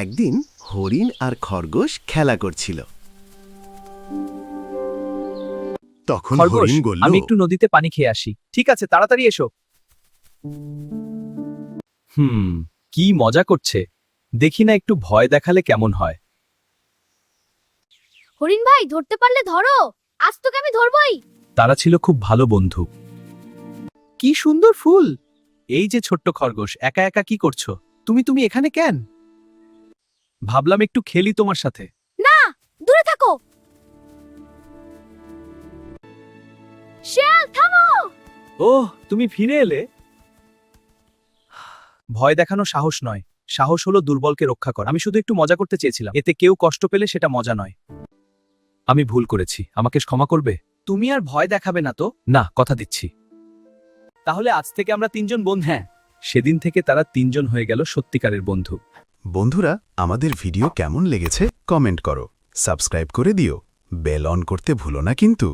একদিন হরিণ আর খরগোশ খেলা করছিল। তখন খরগোশ, হরিণ বলল, আমি একটু নদীতে পানি খেয়ে আসি। ঠিক আছে, তাড়াতাড়ি এসো। কি মজা করছে, দেখি না একটু ভয় দেখালে কেমন হয়। হরিণ ভাই, ধরতে পারলে ধরো, আজ তোকে আমি ধরবই। তারা ছিল খুব ভালো বন্ধু। কি সুন্দর ফুল! এই যে ছোট্ট খরগোশ, একা একা কি করছো? তুমি এখানে কেন? ভাবলাম একটু খেলি তোমার সাথে। না, দূরে থাকো। শিয়াল, থামো। ওহ, তুমি ফিরে এলে। ভয় দেখানো সাহস নয়, সাহস হলো দুর্বলকে রক্ষা করা। আমি শুধু একটু মজা করতে চেয়েছিলাম, এতে কেউ কষ্ট পেলে সেটা মজা নয়। আমি ভুল করেছি, আমাকে ক্ষমা করবে? তুমি আর ভয় দেখাবে না তো? না, কথা দিচ্ছি। তাহলে আজ থেকে আমরা তিনজন বন্ধু। হ্যাঁ, সেদিন থেকে তারা তিনজন হয়ে গেল সত্যিকারের বন্ধু। বন্ধুরা, আমাদের ভিডিও কেমন লেগেছে কমেন্ট করো, সাবস্ক্রাইব করে দিও, বেল অন করতে ভুলো না কিন্তু।